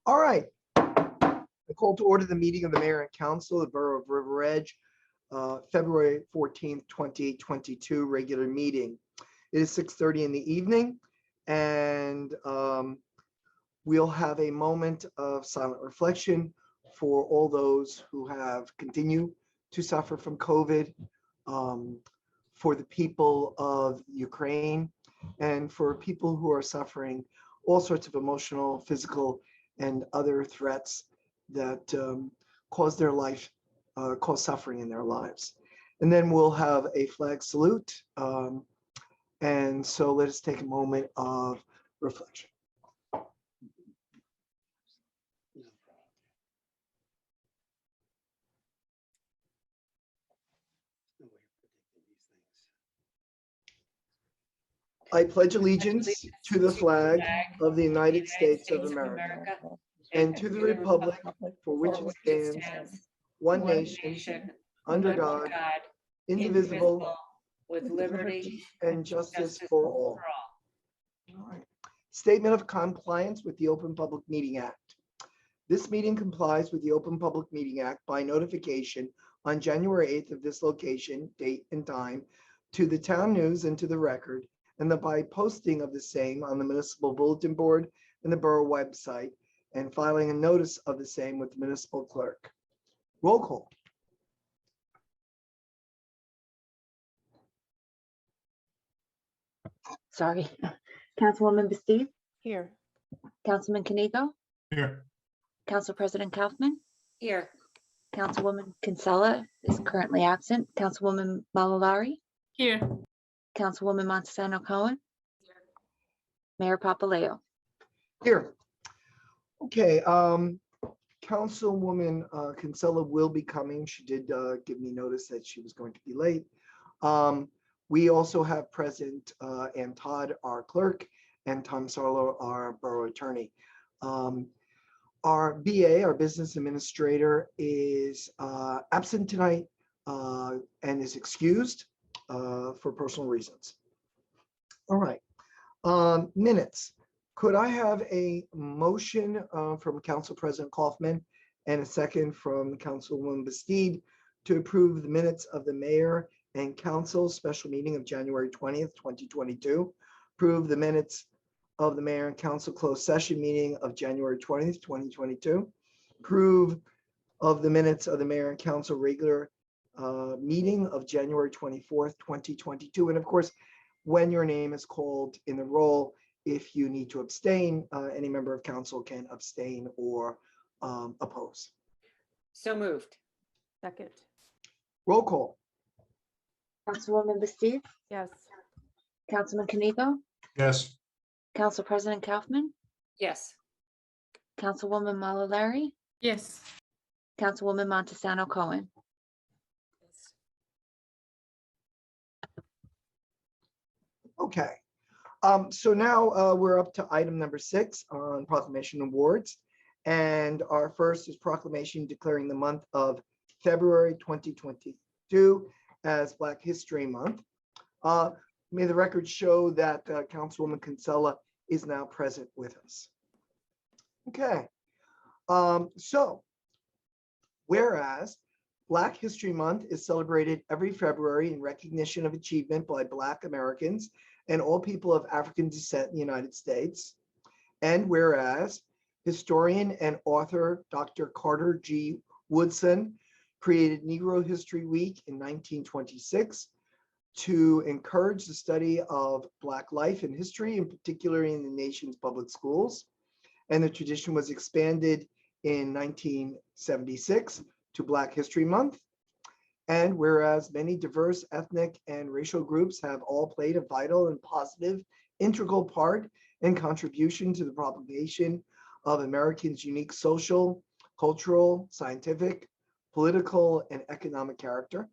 All right. I call to order the meeting of the mayor and council of the Borough of River Edge, February 14th, 2022 regular meeting. It is 6:30 in the evening, and we'll have a moment of silent reflection for all those who have continued to suffer from COVID, for the people of Ukraine, and for people who are suffering all sorts of emotional, physical, and other threats that cause suffering in their lives. And then we'll have a flag salute. And so let us take a moment of reflection. I pledge allegiance to the flag of the United States of America and to the republic for which it stands, one nation, under God, indivisible, with liberty and justice for all. All right. Statement of compliance with the Open Public Meeting Act. This meeting complies with the Open Public Meeting Act by notification on January 8th of this location, date, and time to the town news and to the record, and by posting of the same on the municipal bulletin board and the borough website, and filing a notice of the same with the municipal clerk. Roll call. Sorry. Councilwoman Bastide? Here. Councilman Canigo? Here. Council President Kaufman? Here. Councilwoman Kinsella is currently absent. Councilwoman Malalari? Here. Councilwoman Montesano Cohen? Mayor Papaleo? Here. Okay, Councilwoman Kinsella will be coming. She did give me notice that she was going to be late. We also have present Ann Todd, our clerk, and Tom Sarlo, our borough attorney. Our BA, our business administrator, is absent tonight and is excused for personal reasons. All right, minutes. Could I have a motion from Council President Kaufman and a second from Councilwoman Bastide to approve the minutes of the mayor and council special meeting of January 20th, 2022, approve the minutes of the mayor and council closed session meeting of January 20th, 2022, approve of the minutes of the mayor and council regular meeting of January 24th, 2022. And of course, when your name is called in the roll, if you need to abstain, any member of council can abstain or oppose. So moved. Second. Roll call. Councilwoman Bastide? Yes. Councilman Canigo? Yes. Council President Kaufman? Yes. Councilwoman Malalari? Yes. Councilwoman Montesano Cohen? Okay. So now we're up to item number 6 on proclamation awards. And our first is proclamation declaring the month of February 2022 as Black History Month. May the record show that Councilwoman Kinsella is now present with us. Okay. So, whereas Black History Month is celebrated every February in recognition of achievement by Black Americans and all people of African descent in the United States. And whereas historian and author Dr. Carter G. Woodson created Negro History Week in 1926 to encourage the study of Black life and history, in particular in the nation's public schools. And the tradition was expanded in 1976 to Black History Month. And whereas many diverse ethnic and racial groups have all played a vital and positive integral part and contribution to the propagation of Americans' unique social, cultural, scientific, political, and economic character.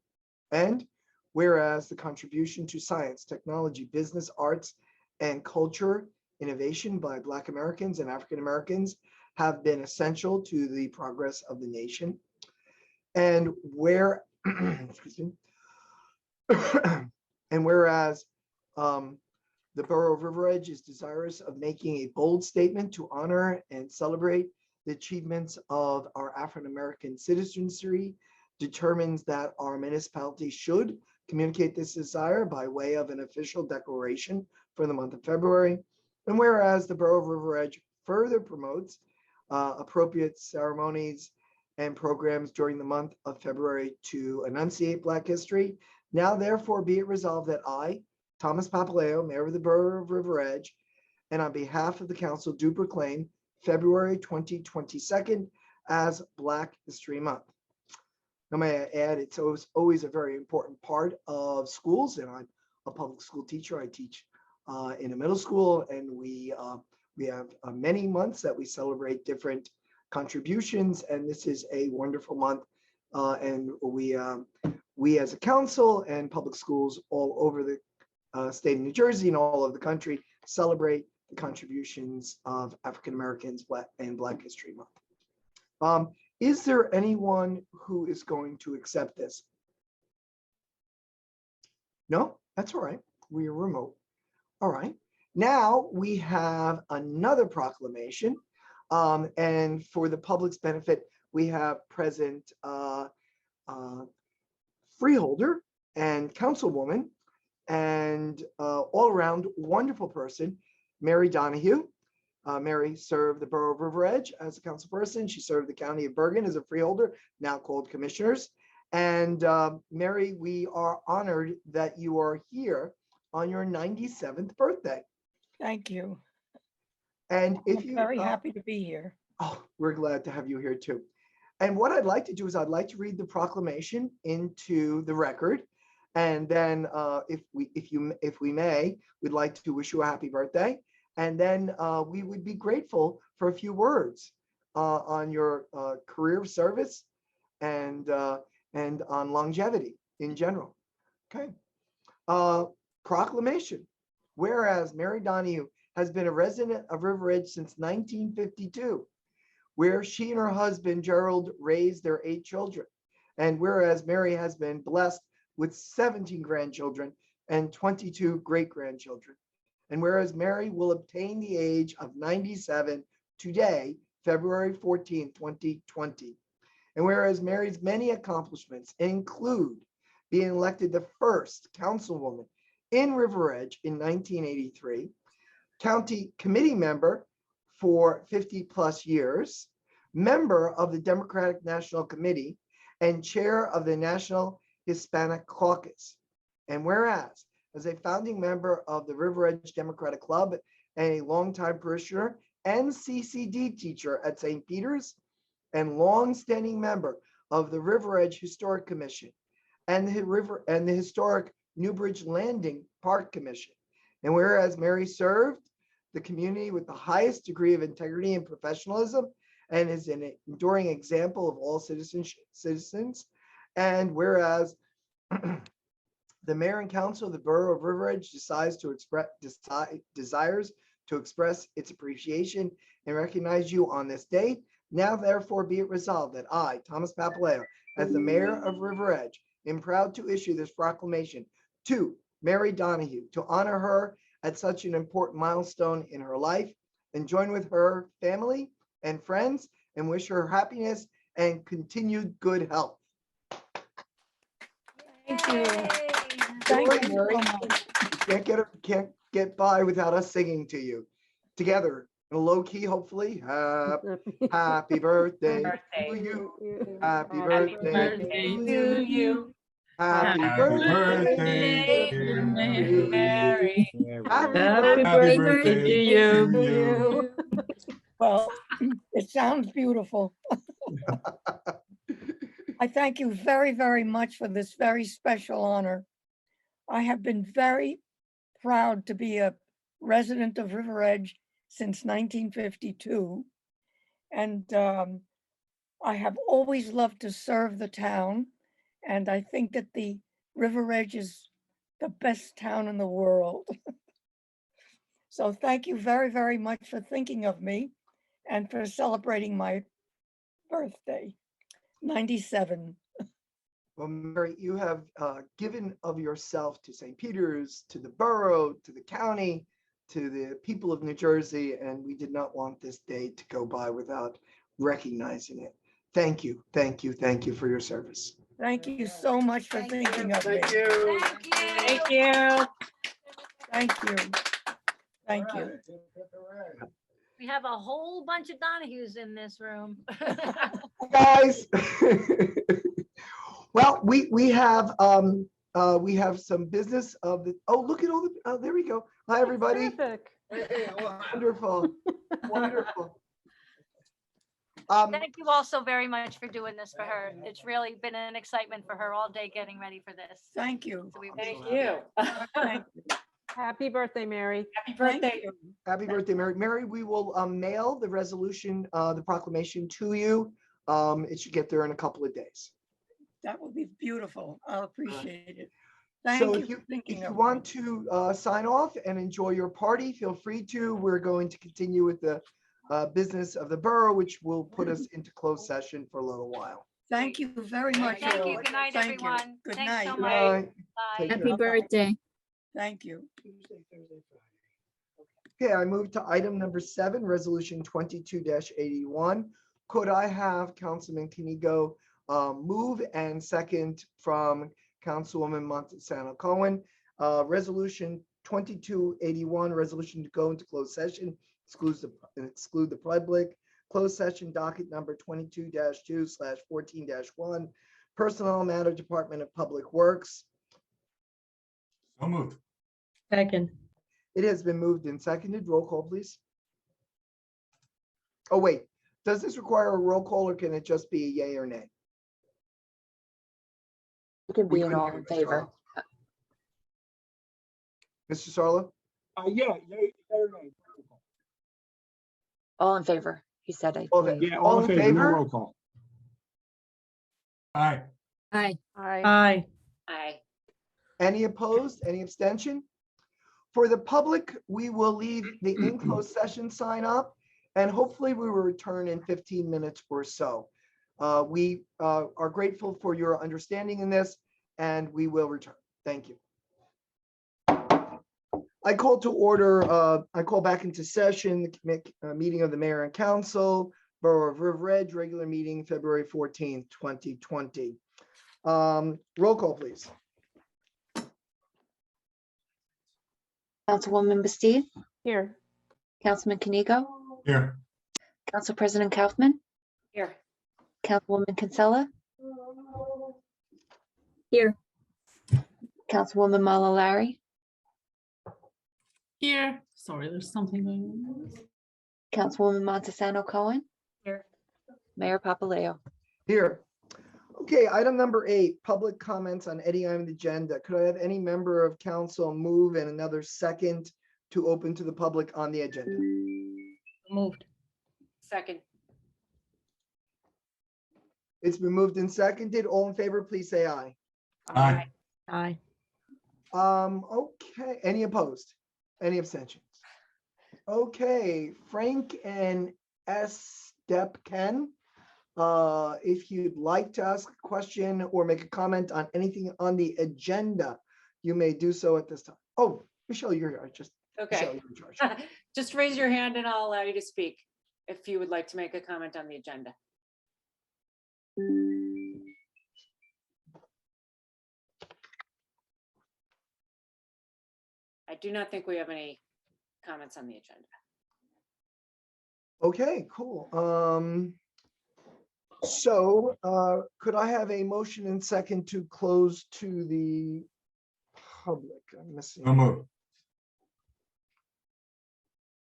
And whereas the contribution to science, technology, business, arts, and culture innovation by Black Americans and African Americans have been essential to the progress of the nation. And where excuse me. And whereas the Borough of River Edge is desirous of making a bold statement to honor and celebrate the achievements of our African-American citizenry, determines that our municipality should communicate this desire by way of an official declaration for the month of February. And whereas the Borough of River Edge further promotes appropriate ceremonies and programs during the month of February to enunciate Black history, now therefore be it resolved that I, Thomas Papaleo, Mayor of the Borough of River Edge, and on behalf of the council, do proclaim February 2022 as Black History Month. Now, may I add, it's always a very important part of schools, and I'm a public school teacher. I teach in a middle school, and we have many months that we celebrate different contributions, and this is a wonderful month. And we as a council and public schools all over the state of New Jersey and all over the country celebrate the contributions of African Americans and Black History Month. Is there anyone who is going to accept this? No, that's all right. We are remote. All right. Now we have another proclamation. And for the public's benefit, we have present freeholder and councilwoman and all around wonderful person, Mary Donahue. Mary served the Borough of River Edge as a councilperson. She served the County of Bergen as a freeholder, now called commissioners. And Mary, we are honored that you are here on your 97th birthday. Thank you. And if I'm you very happy to be here. Oh, we're glad to have you here too. And what I'd like to do is I'd like to read the proclamation into the record. And then if we may, we'd like to wish you a happy birthday. And then we would be grateful for a few words on your career of service and on longevity in general. Okay. Proclamation. Whereas Mary Donahue has been a resident of River Edge since 1952, where she and her husband Gerald raised their 8 children. And whereas Mary has been blessed with 17 grandchildren and 22 great-grandchildren. And whereas Mary will obtain the age of 97 today, February 14, 2020. And whereas Mary's many accomplishments include being elected the first councilwoman in River Edge in 1983, county committee member for 50 plus years, member of the Democratic National Committee, and chair of the National Hispanic Caucus. And whereas, as a founding member of the River Edge Democratic Club and a longtime parishioner and CCD teacher at St. Peter's, and longstanding member of the River Edge Historic Commission and the historic Newbridge Landing Park Commission. And whereas Mary served the community with the highest degree of integrity and professionalism and is an enduring example of all citizens. And whereas the mayor and council of the Borough of River Edge desires to express its appreciation and recognize you on this day. Now, therefore, be it resolved that I, Thomas Papaleo, as the mayor of River Edge, am proud to issue this proclamation to Mary Donahue to honor her at such an important milestone in her life, and join with her family and friends and wish her happiness and continued good health. Thank you. Thank you so Mary. much. You can't get by without us singing to you together in a low key, hopefully. Happy birthday to you. Happy birthday to you. Happy birthday, dear Mary. Happy birthday to you. Well, it sounds beautiful. I thank you very, very much for this very special honor. I have been very proud to be a resident of River Edge since 1952. And I have always loved to serve the town. And I think that the River Edge is the best town in the world. So thank you very, very much for thinking of me and for celebrating my birthday, 97. Well, Mary, you have given of yourself to St. Peter's, to the borough, to the county, to the people of New Jersey, and we did not want this day to go by without recognizing it. Thank you, thank you, thank you for your service. Thank you so much for thinking of me. Thank you. Thank you. Thank you. Thank you. We have a whole bunch of Donahues in this room. Guys. Well, we have some business of the, oh, look at all the, oh, there we go. Hi, everybody. Terrific. Wonderful, wonderful. Thank you all so very much for doing this for her. It's really been an excitement for her all day getting ready for this. Thank you. So we Thank appreciate you. it. Thank you. Happy birthday, Mary. Happy Thank birthday. you. Happy birthday, Mary. Mary, we will mail the resolution, the proclamation to you. It should get there in a couple of days. That will be beautiful. I'll appreciate it. So Thank if you you, for thinking if you of want me. to sign off and enjoy your party, feel free to. We're going to continue with the business of the borough, which will put us into closed session for a little while. Thank you very much. Thank you. everyone. Good night, Thank you. everyone. Good Thanks night. so Good much. night. Bye. Take Happy care. birthday. Thank you. Okay, I move to item number 7, resolution 22-81. Could I have Councilman Kenigo move and second from Councilwoman Montesano Cohen? Resolution 2281, resolution to go into closed session, exclude the public. Closed session docket number 22-2/14-1, Personnel Matter, Department of Public Works. So moved. Second. It has been moved and seconded. Roll call, please. Oh, wait, does this require a roll call or can it just be a yay or nay? It could We be an couldn't all hear in Mr. favor. Mr. Sarlo? Yeah, or nay. All in favor, he said, I All believe. Yeah, all in favor, no favor? roll call. Aye. Aye. Aye. Aye. Aye. Any opposed? Any abstention? For the public, we will leave the in-closed session sign up and hopefully we will return in 15 minutes or so. We are grateful for your understanding in this and we will return. Thank you. I call to order, I call back into session the meeting of the mayor and council, Borough of River Edge, regular meeting, February 14th, 2020. Roll call, please. Councilwoman Bastidt, Here. Councilman Kenigo, Here. Council President Kaufman, Here. Councilwoman Kinsella, Here. Councilwoman Malalari, Here. Sorry, there's something going on. Councilwoman Montesano Cohen, Here. Mayor Papaleo. Here. Okay, item number 8, public comments on any item of the agenda. Could I have any member of council move and another second to open to the public on the agenda? Moved. Second. It's been moved and seconded. All in favor, please say aye. Aye. Aye. Okay, any opposed? Any abstentions? Okay, Frank and S. Depp Ken. If you'd like to ask a question or make a comment on anything on the agenda, you may do so at this time. Oh, Michelle, you're just Michelle, Okay. you're in charge. Just raise your hand and I'll allow you to speak if you would like to make a comment on the agenda. I do not think we have any comments on the agenda. Okay, cool. So could I have a motion and second to close to the public? I'm missing. So moved.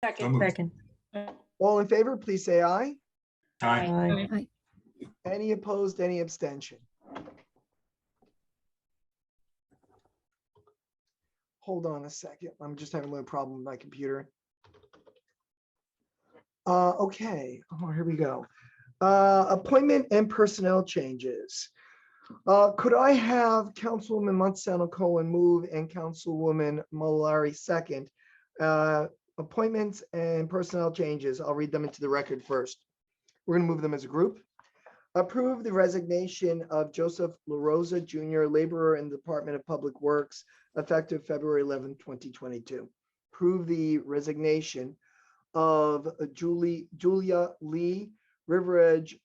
So Second. moved. Second. All in favor, please say aye. Aye. Aye. Any opposed, any abstention? Hold on a second. I'm just having a little problem with my computer. Okay, oh, here we go. Appointment and personnel changes. Could I have Councilwoman Montesano Cohen move and Councilwoman Malari second? Appointments and personnel changes. I'll read them into the record first. We're going to move them as a group. Approve the resignation of Joseph LaRosa Jr., laborer in the Department of Public Works, effective February 11, 2022. Approve the resignation of Julia Lee, River Edge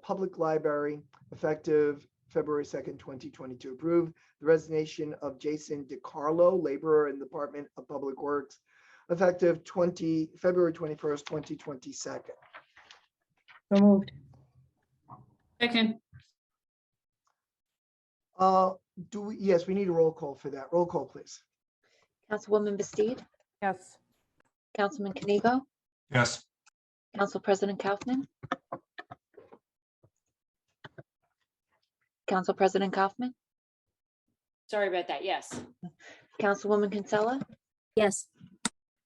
Public Library, effective February 2nd, 2022. Approve the resignation of Jason DiCarlo, laborer in the Department of Public Works, effective February 21st, 2022. So moved. Second. Yes, we need a roll call for that. Roll call, please. Councilwoman Bastoud, Yes. Councilman Kanigo, Yes. Council President Kaufman. Council President Kaufman, Sorry about that. Yes. Councilwoman Kinsella, Yes.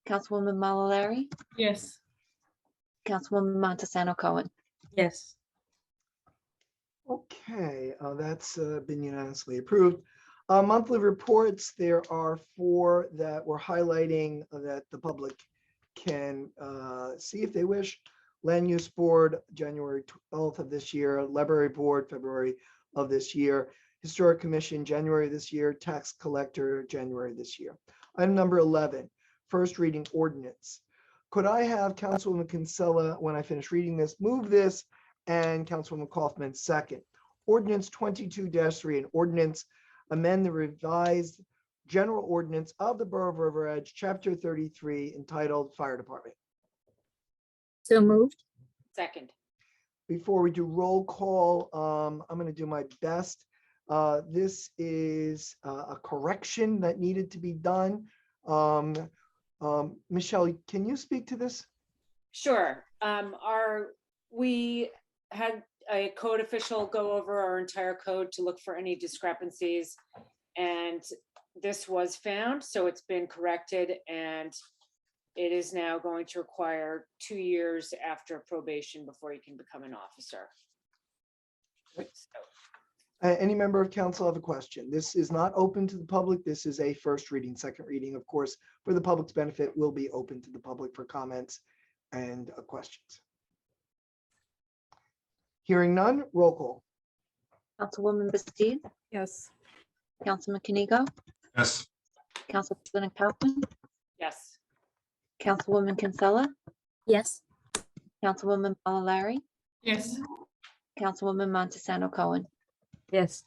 Councilwoman Malalari, Yes. Councilwoman Montesano Cohen. Yes. Okay, that's been unanimously approved. Monthly reports, there are 4 that we're highlighting that the public can see if they wish. Land Use Board, January 12th of this year. Library Board, February of this year. Historic Commission, January this year. Tax Collector, January this year. Item number 11, first reading ordinance. Could I have Councilwoman Kinsella, when I finish reading this, move this, and Councilwoman Kaufman second? Ordinance 22-3, an ordinance amend the revised general ordinance of the Borough of River Edge, Chapter 33, entitled Fire Department. So moved. Second. Before we do roll call, I'm going to do my best. This is a correction that needed to be done. Michelle, can you speak to this? Sure. We had a code official go over our entire code to look for any discrepancies, and this was found, so it's been corrected, and it is now going to require 2 years after probation before you can become an officer. So, Any member of council have a question? This is not open to the public. This is a first reading. Second reading, of course, for the public's benefit, will be open to the public for comments and questions. Hearing none, roll call. Councilwoman Bastoud, Yes. Councilman Kanigo, Yes. Council President Kaufman, yes. Councilwoman Kinsella, Yes. Councilwoman Malalari, Yes. Councilwoman Montesano Cohen. Yes.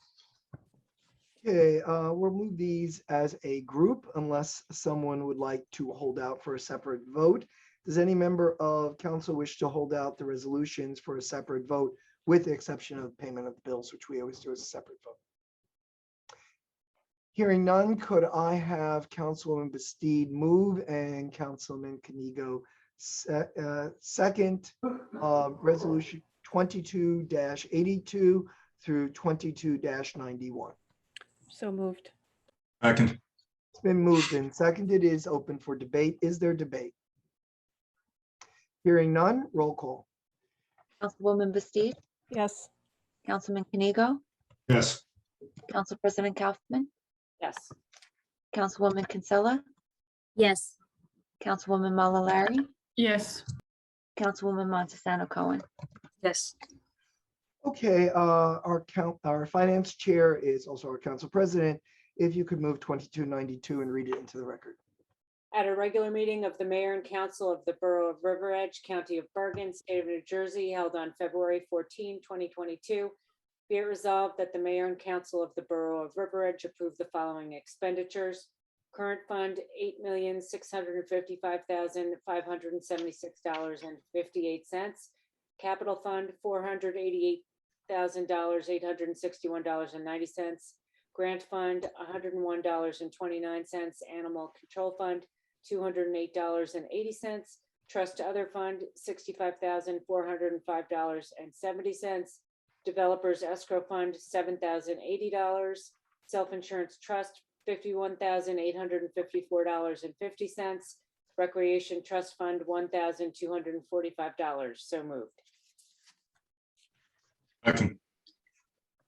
Okay, we'll move these as a group unless someone would like to hold out for a separate vote. Does any member of council wish to hold out the resolutions for a separate vote, with the exception of payment of bills, which we always do as a separate vote? Hearing none, could I have Councilwoman Bastoud move and Councilman Kanigo second resolution 22-82 through 22-91? So moved. Second. It's been moved and seconded. It is open for debate. Is there debate? Hearing none, roll call. Councilwoman Bastoud, Yes. Councilman Kanigo, Yes. Council President Kaufman, Yes. Councilwoman Kinsella, Yes. Councilwoman Malalari, Yes. Councilwoman Montesano Cohen. Yes. Okay, our finance chair is also our council president. If you could move 2292 and read it into the record. At a regular meeting of the mayor and council of the Borough of River Edge, County of Bergen, State of New Jersey, held on February 14, 2022, be it resolved that the mayor and council of the Borough of River Edge approve the following expenditures. Current fund, $8,655,576.58. Capital fund, $488,861.90. Grant fund, $101.29. Animal control fund, $208.80. Trust to other fund, $65,405.70. Developers escrow fund, $7,080. Self-insurance trust, $51,854.50. Recreation trust fund, $1,245. So moved. Second.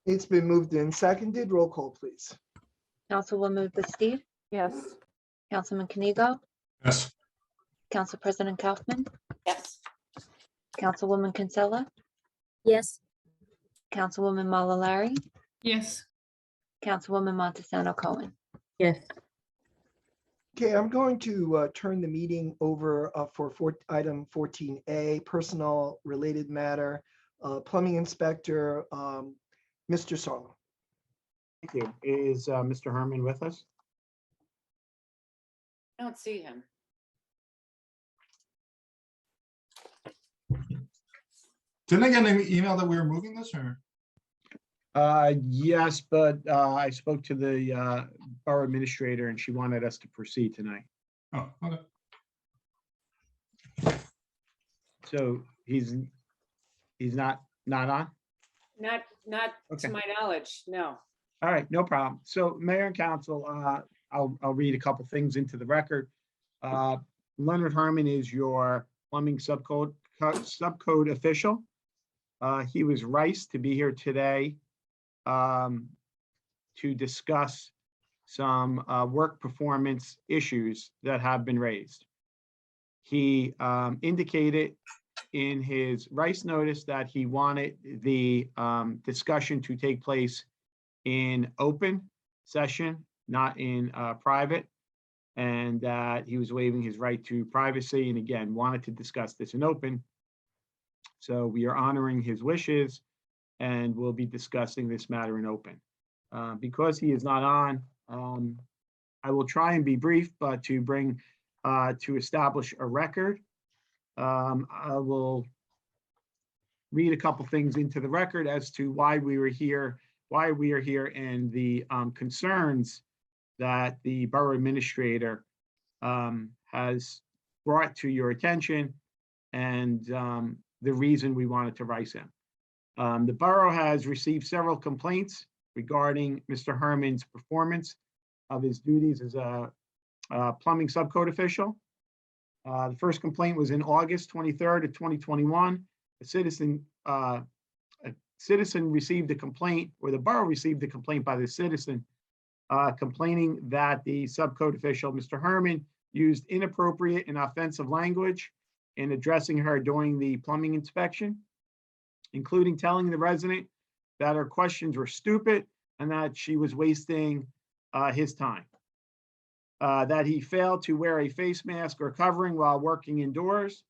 It's been moved and seconded. Roll call, please. Councilwoman Bastoud, Yes. Councilman Kanigo, Yes. Council President Kaufman, Yes. Councilwoman Kinsella, Yes. Councilwoman Malalari, Yes. Councilwoman Montesano Cohen. Yes. Okay, I'm going to turn the meeting over for item 14A, personnel related matter. Plumbing Inspector, Mr. Sarlo. Thank you. Is Mr. Herman with us? I don't see him. Didn't I get an email that we were moving this or? Yes, but I spoke to the borough administrator and she wanted us to proceed tonight. Oh, okay. So he's not on? Not Okay. to my knowledge, no. All right, no problem. So Mayor and Council, I'll read a couple things into the record. Leonard Herman is your plumbing subcode official. He was riced to be here today to discuss some work performance issues that have been raised. He indicated in his rice notice that he wanted the discussion to take place in open session, not in private, and that he was waiving his right to privacy, and again, wanted to discuss this in open. So we are honoring his wishes, and we'll be discussing this matter in open. Because he is not on, I will try and be brief, but to establish a record, I will read a couple things into the record as to why we are here, and the concerns that the borough administrator has brought to your attention, and the reason we wanted to rice him. The borough has received several complaints regarding Mr. Herman's performance of his duties as a plumbing subcode official. The first complaint was in August 23rd of 2021. A citizen received a complaint, or the borough received a complaint by the citizen complaining that the subcode official, Mr. Herman, used inappropriate and offensive language in addressing her during the plumbing inspection, including telling the resident that her questions were stupid and that she was wasting his time. That he failed to wear a face mask or covering while working indoors.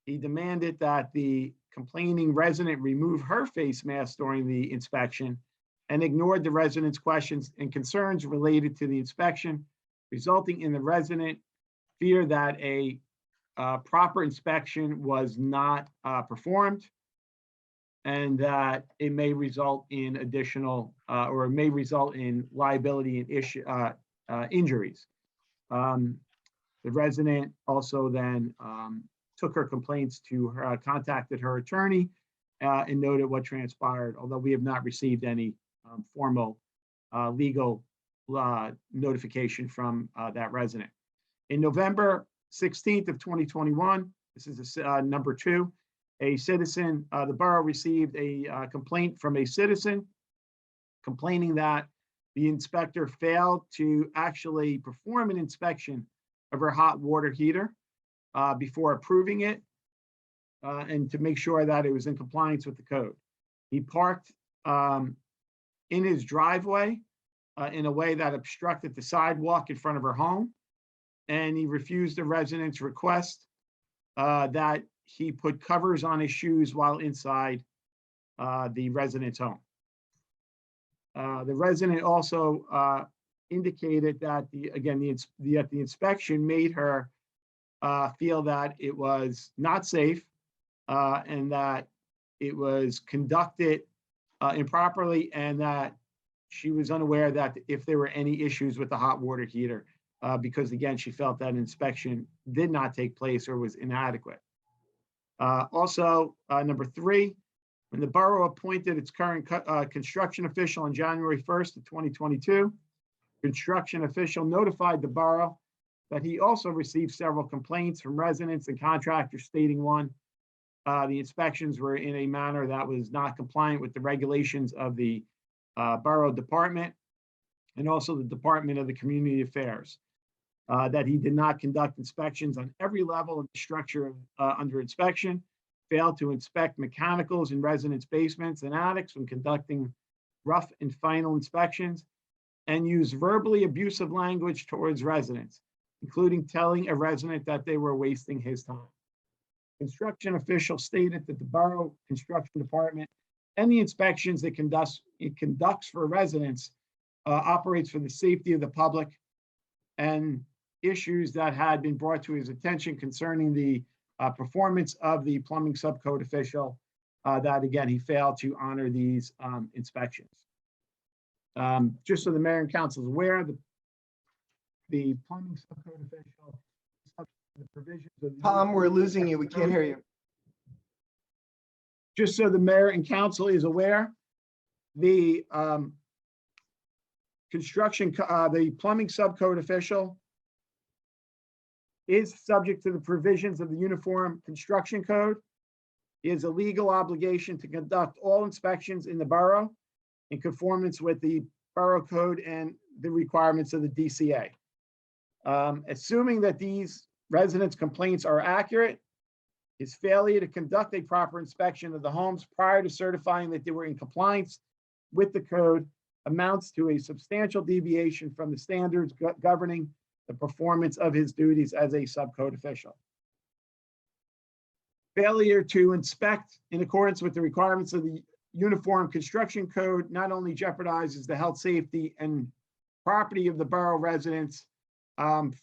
He demanded that the complaining resident remove her face mask during the inspection and ignored the resident's questions and concerns related to the inspection, resulting in the resident fear that a proper inspection was not performed, and that it may result in additional or it may result in liability and injuries. The resident also then took her complaints to her, contacted her attorney and noted what transpired, although we have not received any formal legal notification from that resident. In November 16th of 2021, this is number 2, a citizen, the borough received a complaint from a citizen complaining that the inspector failed to actually perform an inspection of her hot water heater before approving it and to make sure that it was in compliance with the code. He parked in his driveway in a way that obstructed the sidewalk in front of her home, and he refused the resident's request that he put covers on his shoes while inside the resident's home. The resident also indicated that the inspection made her feel that it was not safe and that it was conducted improperly, and that she was unaware that if there were any issues with the hot water heater, because again, she felt that inspection did not take place or was inadequate. Also, number 3, when the borough appointed its current construction official on January 1st of 2022, construction official notified the borough that he also received several complaints from residents and contractors stating, 1, the inspections were in a manner that was not compliant with the regulations of the borough department and also the Department of the Community Affairs, that he did not conduct inspections on every level of the structure under inspection, failed to inspect mechanicals in residents' basements and attics when conducting rough and final inspections, and used verbally abusive language towards residents, including telling a resident that they were wasting his time. construction official stated that the Borough Construction Department and the inspections it conducts for residents operates for the safety of the public, and issues that had been brought to his attention concerning the performance of the plumbing subcode official, that again, he failed to honor these inspections. Just so the mayor and council is aware, the plumbing subcode official is subject to the provisions of the Tom, we're losing you. We can't hear you. Just so the mayor and council is aware, the the plumbing subcode official is subject to the provisions of the Uniform Construction Code. He has a legal obligation to conduct all inspections in the borough in conformance with the borough code and the requirements of the DCA. Assuming that these residents' complaints are accurate, his failure to conduct a proper inspection of the homes prior to certifying that they were in compliance with the code amounts to a substantial deviation from the standards governing the performance of his duties as a subcode official. Failure to inspect in accordance with the requirements of the Uniform Construction Code not only jeopardizes the health, safety, and property of the borough residents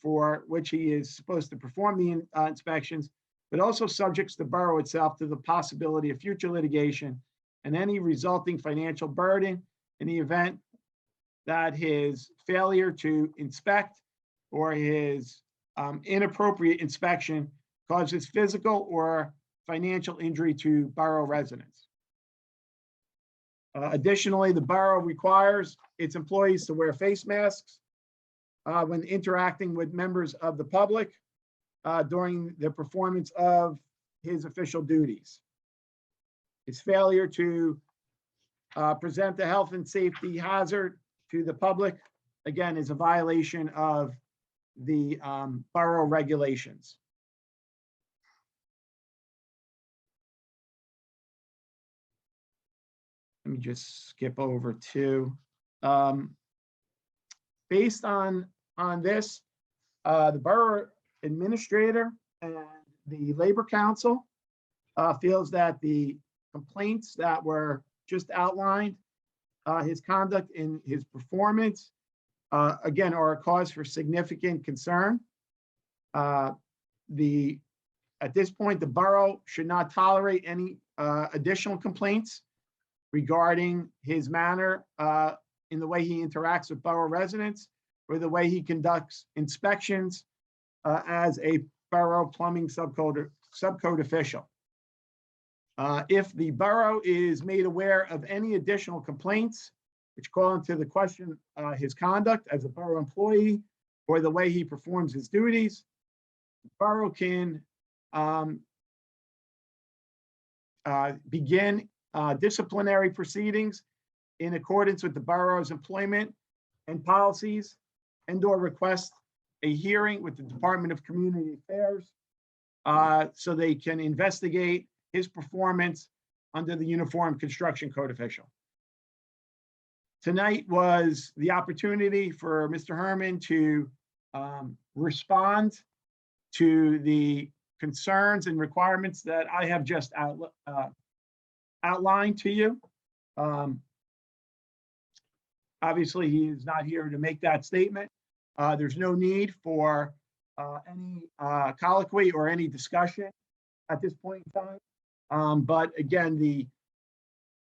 for which he is supposed to perform the inspections, but also subjects the borough itself to the possibility of future litigation and any resulting financial burden in the event that his failure to inspect or his inappropriate inspection causes physical or financial injury to borough residents. Additionally, the borough requires its employees to wear face masks when interacting with members of the public during the performance of his official duties. His failure to present the health and safety hazard to the public, again, is a violation of the borough regulations. Let me just skip over to, based on this, the borough administrator and the Labor Council feels that the complaints that were just outlined, his conduct in his performance, again, are a cause for significant concern. At this point, the borough should not tolerate any additional complaints regarding his manner in the way he interacts with borough residents or the way he conducts inspections as a borough plumbing subcode official. If the borough is made aware of any additional complaints which call into the question his conduct as a borough employee or the way he performs his duties, the borough can begin disciplinary proceedings in accordance with the borough's employment and policies, and/or request a hearing with the Department of Community Affairs so they can investigate his performance under the Uniform Construction Code official. Tonight was the opportunity for Mr. Herman to respond to the concerns and requirements that I have just outlined to you. Obviously, he is not here to make that statement. There's no need for any colloquy or any discussion at this point in time. But again, the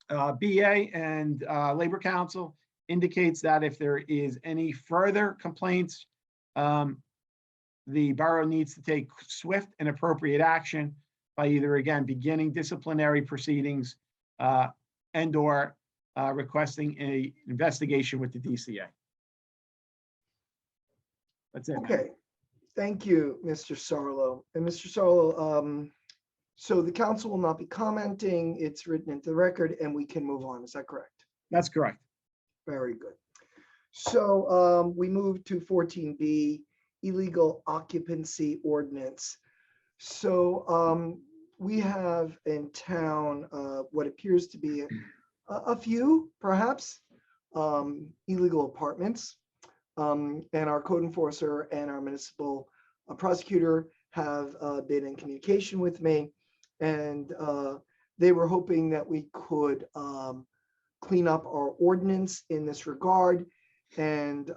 BA and Labor Council indicates that if there is any further complaints, the borough needs to take swift and appropriate action by either, again, beginning disciplinary proceedings and/or requesting an investigation with the DCA. That's it. Okay, thank you, Mr. Sarlo. And Mr. Sarlo, so the council will not be commenting. It's written into the record and we can move on. Is that correct? That's correct. Very good. So we move to 14B, Illegal Occupancy Ordinance. So we have in town what appears to be a few, perhaps, illegal apartments. And our code enforcer and our municipal prosecutor have been in communication with me. and they were hoping that we could clean up our ordinance in this regard. And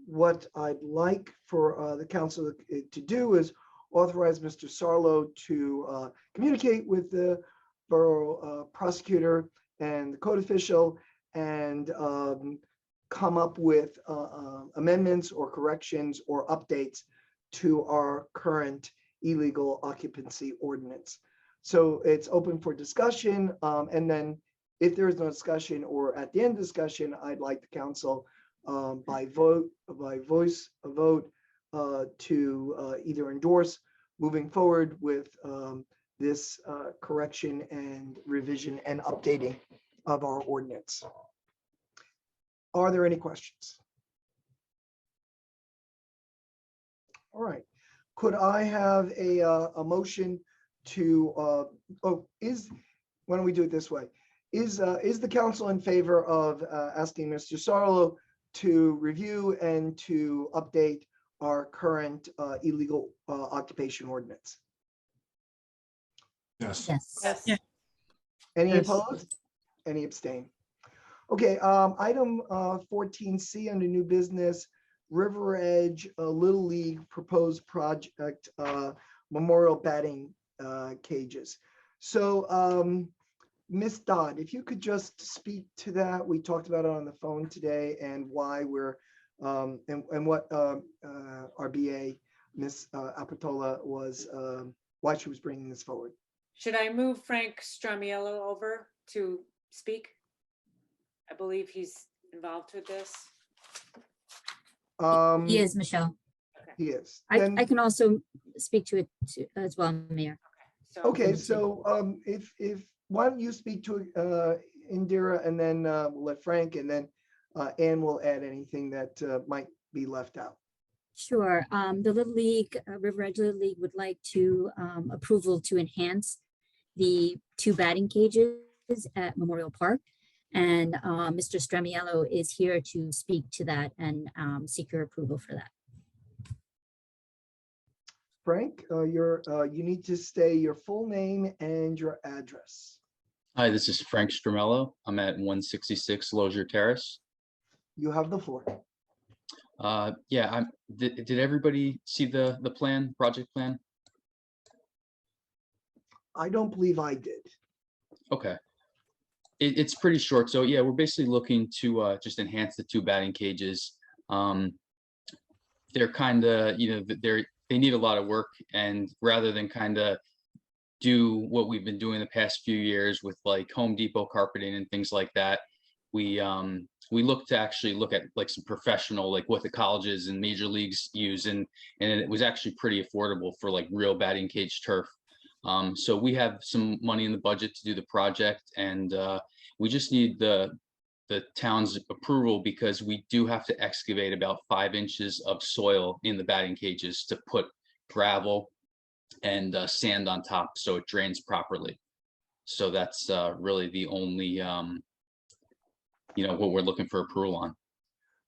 what I'd like for the council to do is authorize Mr. Sarlo to communicate with the borough prosecutor and the code official and come up with amendments or corrections or updates to our current illegal occupancy ordinance. So it's open for discussion. And then if there is no discussion or at the end of discussion, I'd like the council by voice vote to either endorse moving forward with this correction and revision and updating of our ordinance. Are there any questions? All right. Could I have a motion to, why don't we do it this way? Is the council in favor of asking Mr. Sarlo to review and to update our current illegal occupation ordinance? Yes. Yes. Any Yes. opposed? Any abstain? Okay, item 14C under new business, River Edge Little League proposed project memorial batting cages. So Ms. Dodd, if you could just speak to that. We talked about it on the phone today and why we're and what our BA, Ms. Apatola, was why she was bringing this forward. Should I move Frank Stramiello over to speak? I believe he's involved with this. He is, Michelle. He is. I Then- can also speak to it as well, Mayor. Okay, so if why don't you speak to Indira, and then we'll let Frank, and then Ann will add anything that might be left out. Sure. The Little League, River Edge Little League would like to approval to enhance the 2 batting cages at Memorial Park. And Mr. Stramiello is here to speak to that and seek your approval for that. Frank, you need to say your full name and your address. Hi, this is Frank Stramello. I'm at 166 Lozier Terrace. You have the floor. Yeah, did everybody see the plan, project plan? I don't believe I did. Okay. It's pretty short. So yeah, we're basically looking to just enhance the 2 batting cages. They're kind of, they need a lot of work, and rather than kind of do what we've been doing the past few years with like Home Depot carpeting and things like that, we look to actually look at like some professional, like what the colleges and major leagues use, and it was actually pretty affordable for like real batting cage turf. So we have some money in the budget to do the project, and we just need the town's approval because we do have to excavate about 5 inches of soil in the batting cages to put gravel and sand on top so it drains properly. So that's really the only, what we're looking for approval on.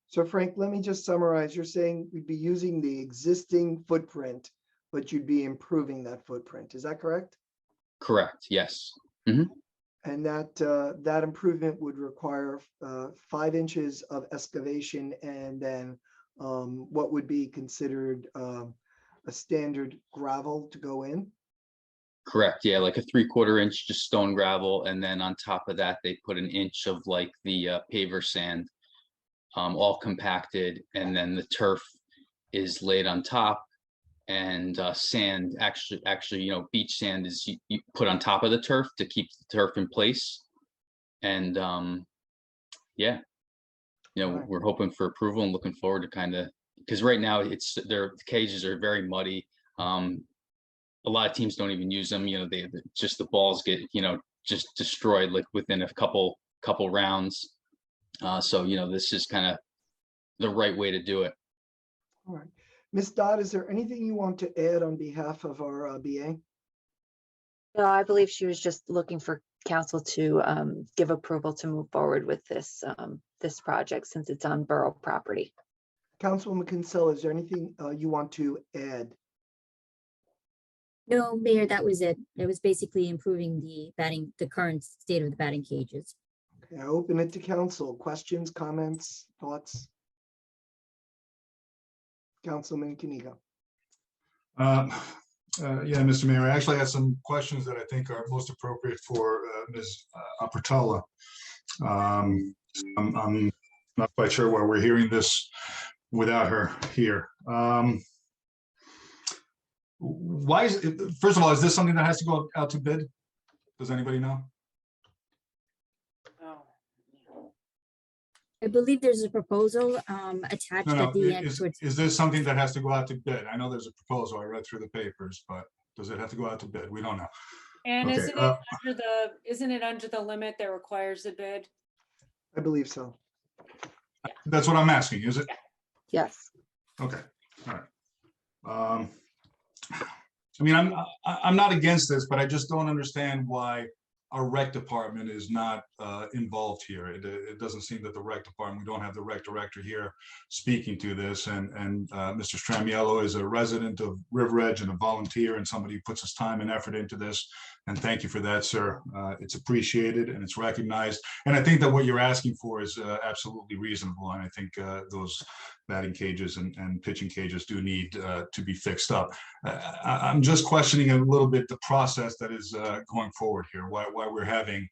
So Frank, let me just summarize. You're saying we'd be using the existing footprint, but you'd be improving that footprint. Is that correct? Correct, yes. And that improvement would require 5 inches of excavation, and then what would be considered a standard gravel to go in? Correct, yeah, like a 3/4 inch just stone gravel, and then on top of that, they put an inch of like the paver sand, all compacted, and then the turf is laid on top, and sand, actually, beach sand is you put on top of the turf to keep the turf in place. And yeah, Right. we're hoping for approval and looking forward to kind of, because right now the cages are very muddy. A lot of teams don't even use them. They just, the balls get just destroyed like within a couple rounds. So this is kind of the right way to do it. All right. Ms. Dodd, is there anything you want to add on behalf of our BA? No, I believe she was just looking for council to give approval to move forward with this this project since it's on borough property. Councilwoman Kinsella, is there anything you want to add? No, Mayor, that was it. It was basically improving the current state of the batting cages. Okay, I open it to council. Questions, comments, thoughts? Councilman Kaniga. Yeah, Mr. Mayor, I actually had some questions that I think are most appropriate for Ms. Apertella. I'm not quite sure why we're hearing this without her here. Why is it, first of all, is this something that has to go out to bid? Does anybody know? Oh, I believe there's a proposal attached No, at the end. is this something that has to go out to bid? I know there's a proposal. I read through the papers, but does it have to go out to bid? We don't know. and Okay, isn't it under the limit that requires a bid? I believe so. That's what I'm asking, is it? Yes. Okay, all right. I mean, I'm not against this, but I just don't understand why our rec department is not involved here. It doesn't seem that the rec department, we don't have the rec director here speaking to this, and Mr. Stramiello is a resident of River Edge and a volunteer and somebody who puts his time and effort into this. And thank you for that, sir. It's appreciated and it's recognized. And I think that what you're asking for is absolutely reasonable. And I think those batting cages and pitching cages do need to be fixed up. I'm just questioning a little bit the process that is going forward here, why we're having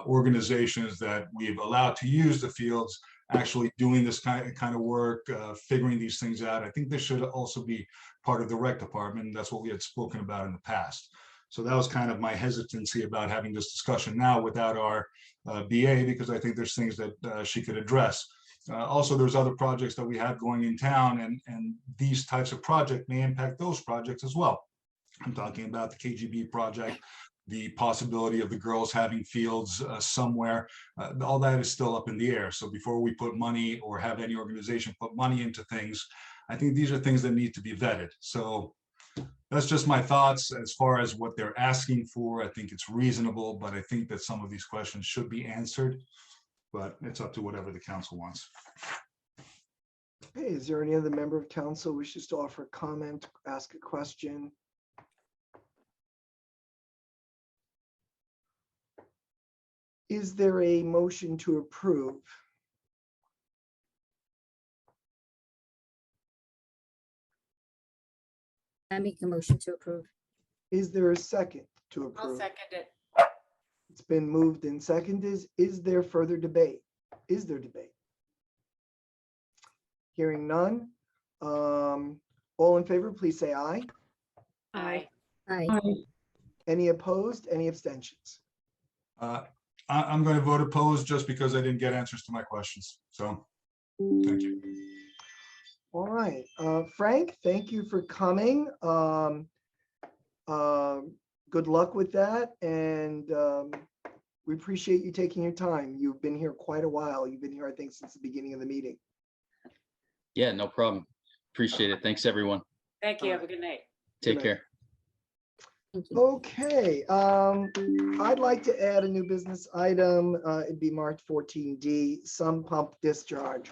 organizations that we've allowed to use the fields actually doing this kind of work, figuring these things out. I think this should also be part of the rec department. That's what we had spoken about in the past. So that was kind of my hesitancy about having this discussion now without our BA, because I think there's things that she could address. Also, there's other projects that we have going in town, and these types of projects may impact those projects as well. I'm talking about the KGB project, the possibility of the girls having fields somewhere. All that is still up in the air. So before we put money or have any organization put money into things, I think these are things that need to be vetted. So that's just my thoughts as far as what they're asking for. I think it's reasonable, but I think that some of these questions should be answered, but it's up to whatever the council wants. Hey, is there any other member of council wishes to offer a comment, ask a question? Is there a motion to approve? I make a motion to approve. Is there a second to I'll approve? second it. It's been moved and seconded. Is there further debate? Is there debate? Hearing none. All in favor, please say aye. Aye. Aye. Any opposed? Any abstentions? I'm going to vote opposed just because I didn't get answers to my questions. So thank you. All right, Frank, thank you for coming. Good luck with that, and we appreciate you taking your time. You've been here quite a while. You've been here, I think, since the beginning of the meeting. Yeah, no problem. Appreciate it. Thanks, everyone. Thank you. Have a good night. Take night. care. Thank you. Okay, I'd like to add a new business item. It'd be marked 14D, Sun Pump Discharge.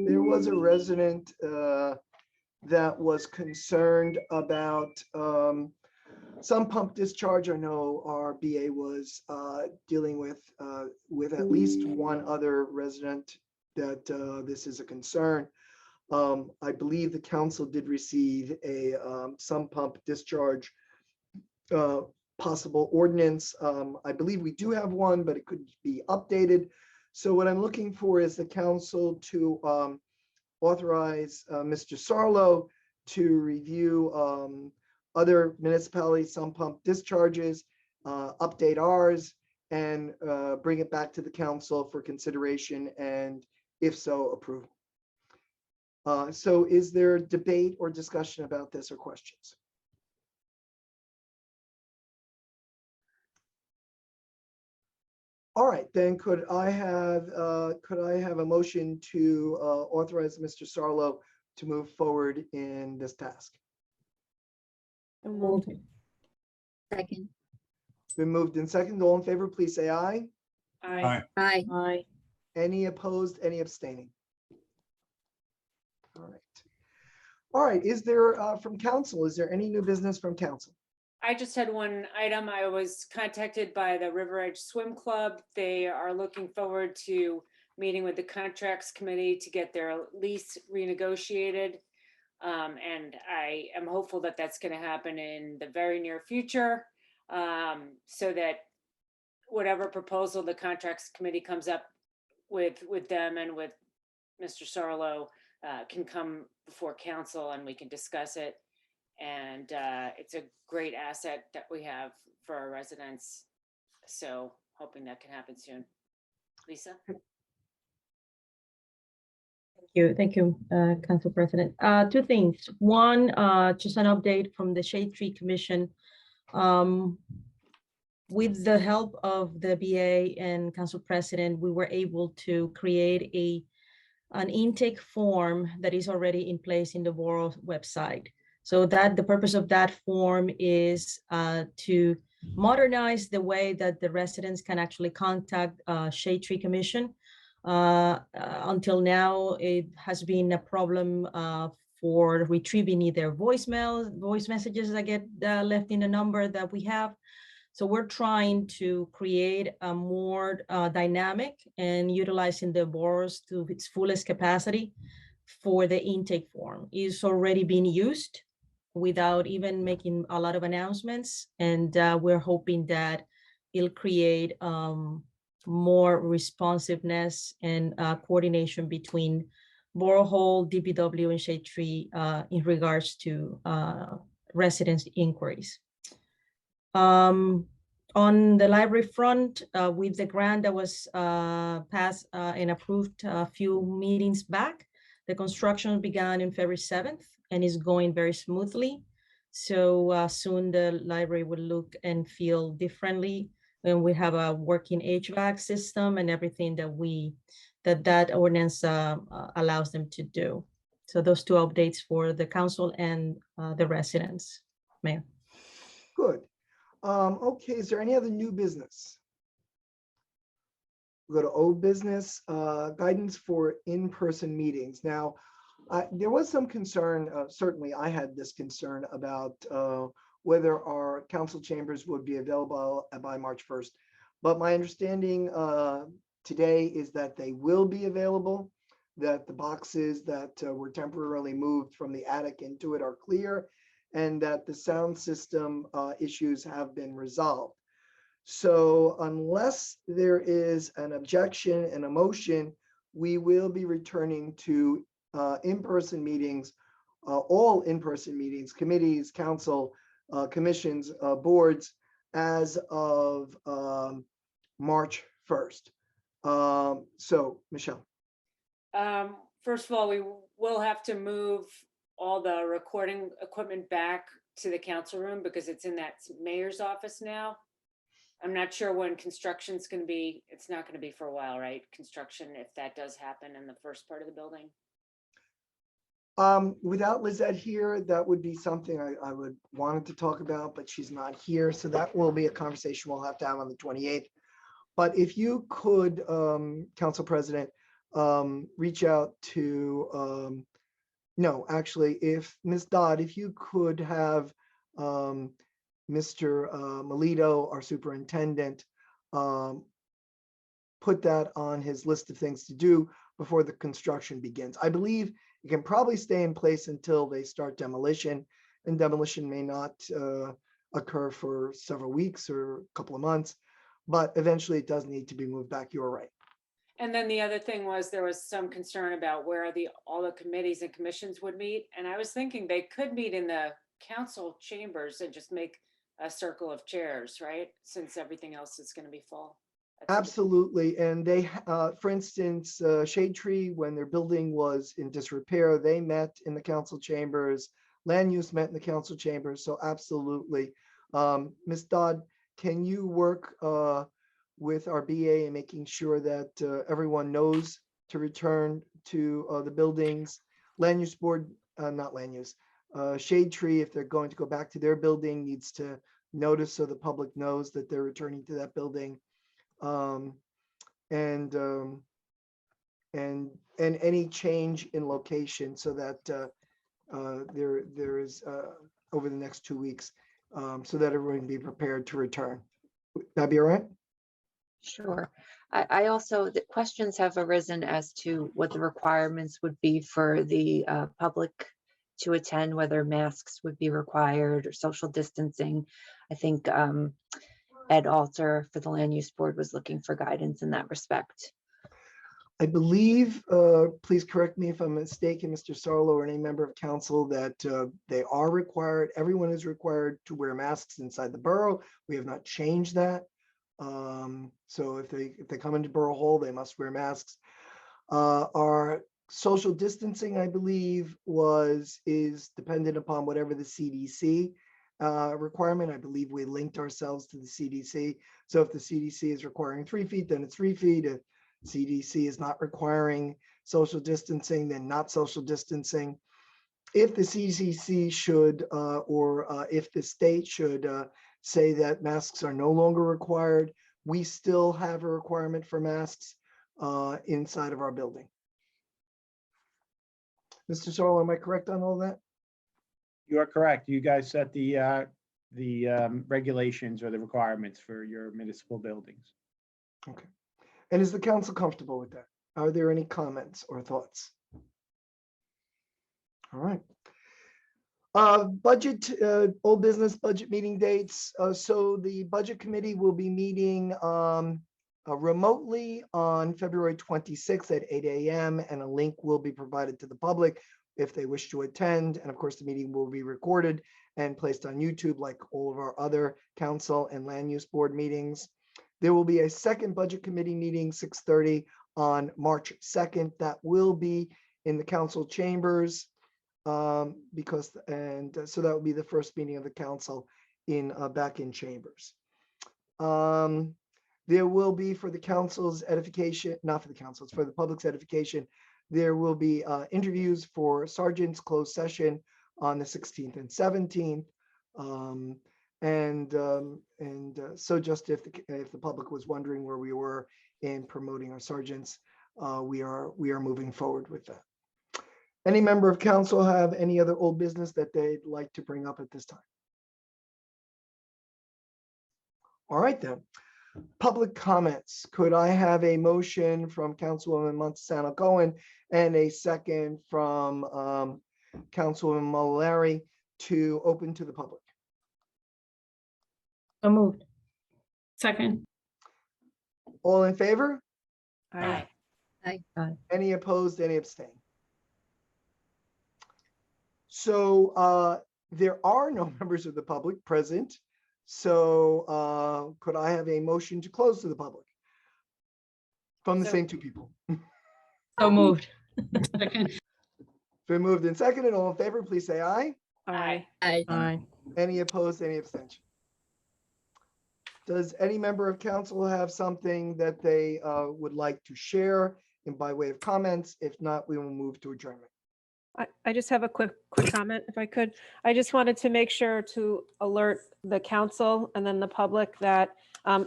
There was a resident that was concerned about Sun Pump Discharge. I know our BA was dealing with at least one other resident that this is a concern. I believe the council did receive a Sun Pump Discharge possible ordinance. I believe we do have one, but it could be updated. So what I'm looking for is the council to authorize Mr. Sarlo to review other municipalities' Sun Pump discharges, update ours, and bring it back to the council for consideration, and if so, approval. So is there debate or discussion about this or questions? All right, then could I have a motion to authorize Mr. Sarlo to move forward in this task? Second. It's been moved and seconded. All in favor, please say aye. Aye. Aye. Aye. Any opposed, any abstaining? All right. All right, is there from council, is there any new business from council? I just had one item. I was contacted by the River Edge Swim Club. They are looking forward to meeting with the contracts committee to get their lease renegotiated. And I am hopeful that that's going to happen in the very near future, so that whatever proposal the contracts committee comes up with them and with Mr. Sarlo can come before council and we can discuss it. And it's a great asset that we have for our residents. So hoping that can happen soon. Lisa? Thank you, Council President. Two things. One, just an update from the Shade Tree Commission. With the help of the BA and Council President, we were able to create an intake form that is already in place in the borough website. So that the purpose of that form is to modernize the way that the residents can actually contact Shade Tree Commission. Until now, it has been a problem for retrieving either voice messages that get left in the number that we have. So we're trying to create a more dynamic and utilizing the boroughs to its fullest capacity for the intake form. It's already been used without even making a lot of announcements. And we're hoping that it'll create more responsiveness and coordination between Borough Hall, DPW, and Shade Tree in regards to residents' inquiries. On the library front, with the grant that was passed and approved a few meetings back, the construction began on February 7th and is going very smoothly. So soon the library will look and feel differently, and we have a working HVAC system and everything that ordinance allows them to do. So those two updates for the council and the residents, Mayor. Good. Okay, is there any other new business? We'll go to old business, guidance for in-person meetings. Now, there was some concern, certainly I had this concern about whether our council chambers would be available by March 1st. But my understanding today is that they will be available, that the boxes that were temporarily moved from the attic into it are clear, and that the sound system issues have been resolved. So unless there is an objection and a motion, we will be returning to in-person meetings, all in-person meetings, committees, council, commissions, boards, as of March 1st. So, Michelle. First of all, we will have to move all the recording equipment back to the council room because it's in that mayor's office now. I'm not sure when construction's going to be. It's not going to be for a while, right? Construction, if that does happen in the first part of the building. Without Lizette here, that would be something I would wanted to talk about, but she's not here. So that will be a conversation we'll have to have on the 28th. But if you could, Council President, reach out to, no, actually, if Ms. Dodd, if you could have Mr. Melito, our superintendent, put that on his list of things to do before the construction begins. I believe it can probably stay in place until they start demolition, and demolition may not occur for several weeks or a couple of months, but eventually it does need to be moved back. You're right. And then the other thing was there was some concern about where all the committees and commissions would meet. And I was thinking they could meet in the council chambers and just make a circle of chairs, right? Since everything else is going to be full. Absolutely. And they, for instance, Shade Tree, when their building was in disrepair, they met in the council chambers. Land use met in the council chambers. So absolutely. Ms. Dodd, can you work with our BA in making sure that everyone knows to return to the buildings? Land use board, not land use. Shade Tree, if they're going to go back to their building, needs to notice so the public knows that they're returning to that building. And any change in location so that there is over the next 2 weeks so that everyone can be prepared to return. That'd be all right? Sure. I also, the questions have arisen as to what the requirements would be for the public to attend, whether masks would be required or social distancing. I think Ed Alter for the Land Use Board was looking for guidance in that respect. I believe, please correct me if I'm mistaken, Mr. Sarlo or any member of council, that they are required, everyone is required to wear masks inside the borough. We have not changed that. So if they come into Borough Hall, they must wear masks. Our social distancing, I believe, is dependent upon whatever the CDC requirement. I believe we linked ourselves to the CDC. So if the CDC is requiring 3 feet, then it's 3 feet. If CDC is not requiring social distancing, then not social distancing. If the CDC should, or if the state should say that masks are no longer required, we still have a requirement for masks inside of our building. Mr. Sorrell, am I correct on all that? You are correct. You guys set the regulations or the requirements for your municipal buildings. Okay. And is the council comfortable with that? Are there any comments or thoughts? All right. Budget, old business budget meeting dates. So the budget committee will be meeting remotely on February 26th at 8 a.m. and a link will be provided to the public if they wish to attend. And of course, the meeting will be recorded and placed on YouTube like all of our other council and land use board meetings. There will be a second budget committee meeting, 6:30 on March 2nd. That will be in the council chambers. So that will be the first meeting of the council in back in chambers. There will be, for the council's edification, not for the council's, for the public's edification, there will be interviews for sergeants closed session on the 16th and 17th. So just if the public was wondering where we were in promoting our sergeants, we are moving forward with that. Any member of council have any other old business that they'd like to bring up at this time? All right then. Public comments. Could I have a motion from Councilwoman Montesano Cohen and a second from Councilwoman Malari to open to the public? So moved. Second. All in favor? Aye. Any opposed? Any abstain? So there are no members of the public present. So could I have a motion to close to the public? From the same two people. So moved. Second. Been moved and seconded. All in favor, please say aye. Aye. Aye. Any opposed, any abstention? Does any member of council have something that they would like to share and by way of comments? If not, we will move to adjournment. I just have a quick comment, if I could. I just wanted to make sure to alert the council and then the public that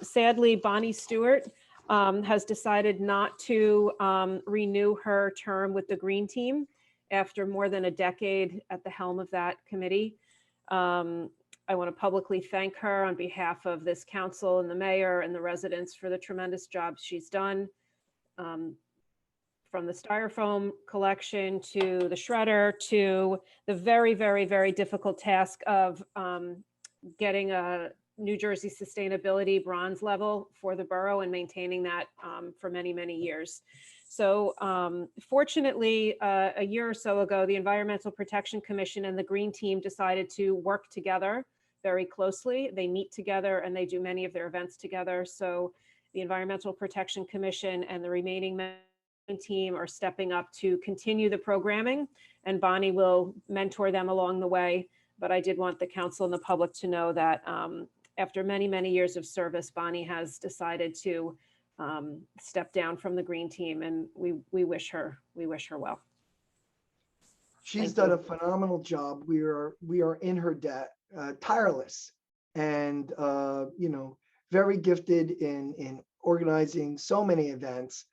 sadly, Bonnie Stewart has decided not to renew her term with the Green Team after more than a decade at the helm of that committee. I want to publicly thank her on behalf of this council and the mayor and the residents for the tremendous job she's done. From the styrofoam collection to the shredder to the very, very, very difficult task of getting a New Jersey sustainability bronze level for the borough and maintaining that for many, many years. So fortunately, a year or so ago, the Environmental Protection Commission and the Green Team decided to work together very closely. They meet together and they do many of their events together. So the Environmental Protection Commission and the remaining team are stepping up to continue the programming, and Bonnie will mentor them along the way. But I did want the council and the public to know that after many, many years of service, Bonnie has decided to step down from the Green Team, and we wish her well. She's done a phenomenal job. We are in her debt, tireless, and very gifted in organizing so many events.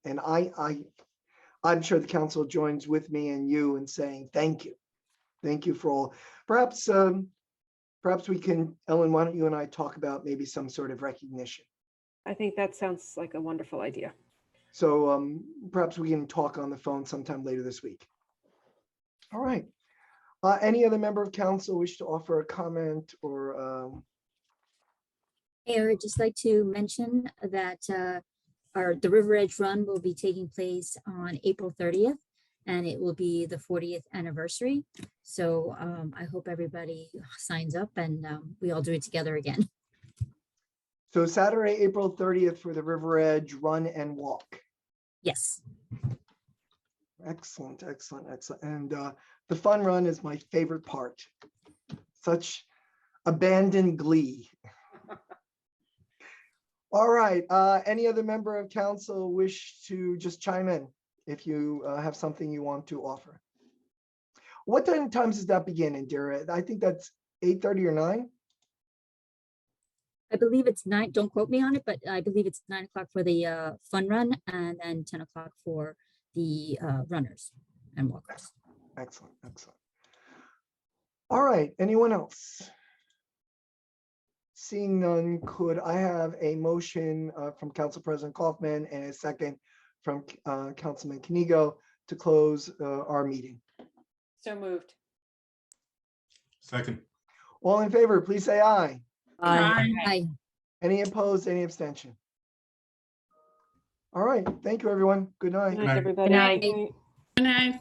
And I'm sure the council joins with me and you in saying thank you for all. Perhaps perhaps we can, Ellen, why don't you and I talk about maybe some sort of recognition? I think that sounds like a wonderful idea. So perhaps we can talk on the phone sometime later this week. All right. Any other member of council wish to offer a comment or Mayor, I'd just like to mention that the River Edge Run will be taking place on April 30th, and it will be the 40th anniversary. So I hope everybody signs up and we all do it together again. so Saturday, April 30th for the River Edge Run and Walk. Yes. Excellent, excellent, excellent. And the fun run is my favorite part. Such abandoned glee. All right, any other member of council wish to just chime in if you have something you want to offer? What times does that begin, Indira? I think that's 8:30 or 9? I believe it's 9, don't quote me on it, but I believe it's 9 o'clock for the fun run and then 10 o'clock for the runners and walkers. Excellent, excellent. All right, anyone else? Seeing none, could I have a motion from Council President Kaufman and a second from Councilman Kanigo to close our meeting? So moved. Second. All in favor, please say aye. Aye. Aye. Any opposed, any abstention? All right, thank you, everyone. Good night. Good night, night. everybody. Good night. Right. Good night.